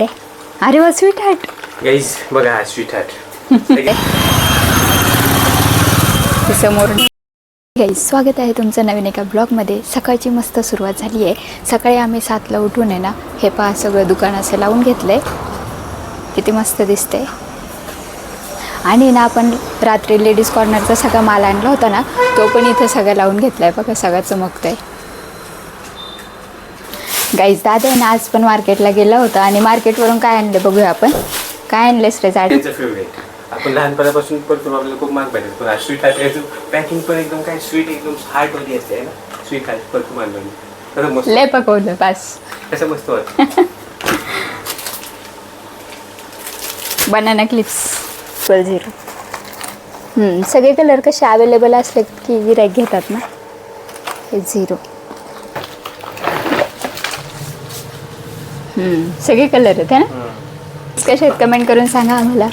अरे वा sweet heart guys बघा हा स्वीट हार्ट समोर. गाईज स्वागत आहे तुमचं नवीन एका ब्लॉगमध्ये. सकाळची मस्त सुरुवात झाली आहे. सकाळी आम्ही 7ला उठून आहे ना, हे पहा सगळं दुकान असं लावून घेतलं आहे. किती मस्त दिसते. आणि ना आपण रात्री लेडीज कॉर्नरचा सगळा माल आणला होता ना, तो पण इथं सगळं लावून घेतला आहे. बघा सगळं चमकतं आहे. गाईज दादा आहे ना आज पण मार्केटला गेला होता आणि मार्केटवरून काय आणले बघूया आपण. काय आणलेस रे झाड? फेवरेट. आपण लहानपणापासून करतो, आपल्याला खूप महाग पाहिजे. पण स्वीट हार्ट पॅकिंग पण एकदम काय स्वीट एकदम हार्ट मध्ये असते ना. स्वीट हार्ट परफ्यूम आणलं कसं मस्त लय पकवलं बस कसं मस्त वाटतं. बनाना क्लिप्स 12 सगळे कलर कसे अवेलेबल असले की गिऱ्हाईक घेतात ना. हे 0 सगळे कलर आहेत ना. कसे आहेत कमेंट करून सांगा आम्हाला.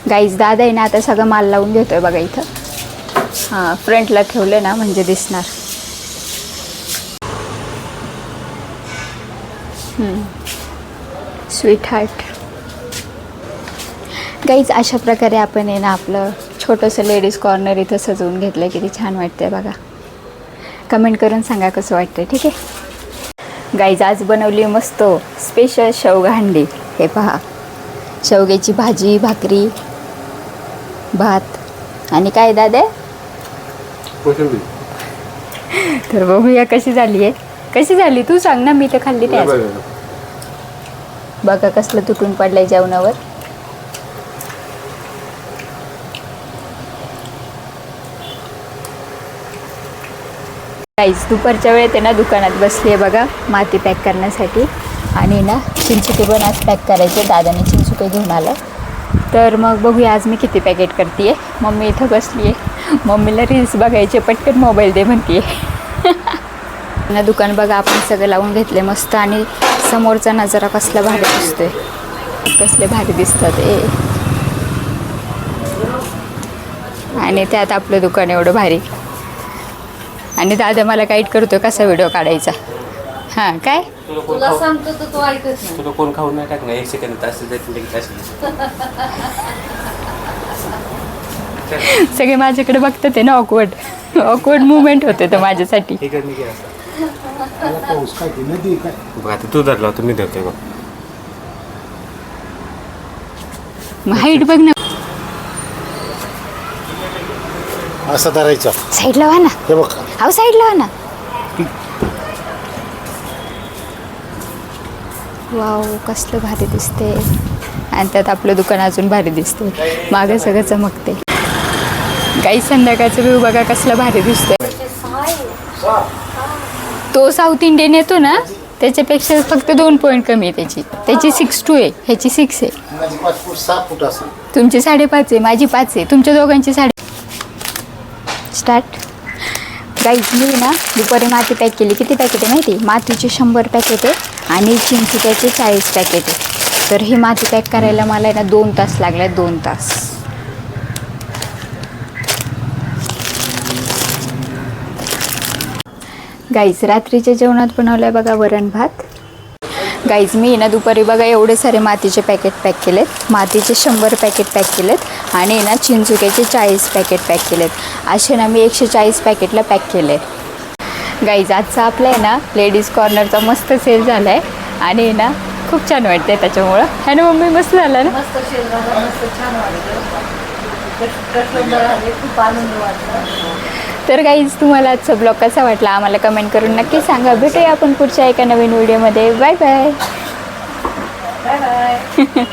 गाईज दादा आहे ना आता सगळं माल लावून घेतोय बघा इथं. हां फ्रंटला ठेवलं ना म्हणजे दिसणार. Sweet heart. गाईज अशा प्रकारे आपण आहे ना आपलं छोटंसं लेडीज कॉर्नर इथं सजवून घेतलं. किती छान वाटतंय बघा. कमेंट करून सांगा कसं वाटतंय. ठीक आहे. गाईज आज बनवली मस्त स्पेशल शेवगा हंडी. हे पहा शेवग्याची भाजी, भाकरी, भात आणि काय दादा. तर बघूया कशी झाली आहे. कशी झाली तू सांग ना. मी तर खाल्ली नाही. बघा कसलं तुटून पडलंय जेवणावर. गाईज दुपारच्या वेळेत आहे ना दुकानात बसली आहे बघा माती पॅक करण्यासाठी. आणि ना चिंचुके पण आज पॅक करायचे. दादाने चिंचुके घेऊन आलं. तर मग बघूया आज मी किती पॅकेट करते आहे. मम्मी इथं बसली आहे. मम्मीला रील्स बघायचे, पटकन मोबाईल दे म्हणते. ना दुकान बघा आपण सगळं लावून घेतले मस्त. आणि समोरचा नजारा कसला भारी दिसतोय. कसले भारी दिसतात ए. आणि त्यात आपलं दुकान एवढं भारी. आणि दादा मला गाईड करतो कसा व्हिडिओ काढायचा. हां काय तुला सांगतो तर तू ऐकत नाही. तुला कोण खाऊन नाही टाकणार. 1 सेकंद तास सगळे माझ्याकडे बघतात आहे ना. ऑकवर्ड मुवमेंट होते तर माझ्यासाठी. आता तू धरला होता, मी धरतोय बघ. मग हाईट बघ ना. असं धरायचं. साईडला व्हा ना. हे बघ अहो साईडला व्हा ना. वाव कसलं भारी दिसते. आणि त्यात आपलं दुकान अजून भारी दिसते. मागं सगळं चमकते. काही संध्याकाळचं व्ह्यू बघा कसलं भारी दिसतंय. तो साऊथ इंडियन येतो ना त्याच्यापेक्षा फक्त 2 पॉईंट कमी आहे त्याची 6'2" आहे. ह्याची 6 आहे. माझी 5 फूट 6 फूट असेल. तुमची 5.5 आहे, माझी 5 आहे. तुमच्या दोघांची 5.5. स्टार्ट. गाईज मी ना दुपारी माती पॅक केली. किती पॅकेट आहे माहिती? मातीचे 100 पॅकेट आहे आणि चिंचुक्याचे 40 पॅकेट आहे. तर ही माती पॅक करायला मला आहे ना 2 तास लागले. 2 तास. गाईज रात्रीच्या जेवणात बनवलं आहे बघा वरण भात. गाईज मी ना दुपारी बघा एवढे सारे मातीचे पॅकेट पॅक केलेत. मातीचे 100 पॅकेट पॅक केलेत आणि ना चिंचुक्याचे 40 पॅकेट पॅक केलेत. असे ना मी 140 पॅकेटला पॅक केले. गाईज आजचा आपला आहे ना लेडीज कॉर्नरचा मस्त सेल झाला आहे. आणि ना खूप छान वाटतं त्याच्यामुळं. है ना मम्मी? मस्त झालं ना. मस्त शेल झाला, मस्त छान वाटलं. खूप आनंद वाटला. तर गाईज तुम्हाला आजचा ब्लॉग कसा वाटला आम्हाला कमेंट करून नक्की सांगा. भेटूया आपण पुढच्या एका नवीन व्हिडिओमध्ये. Bye bye. Bye bye.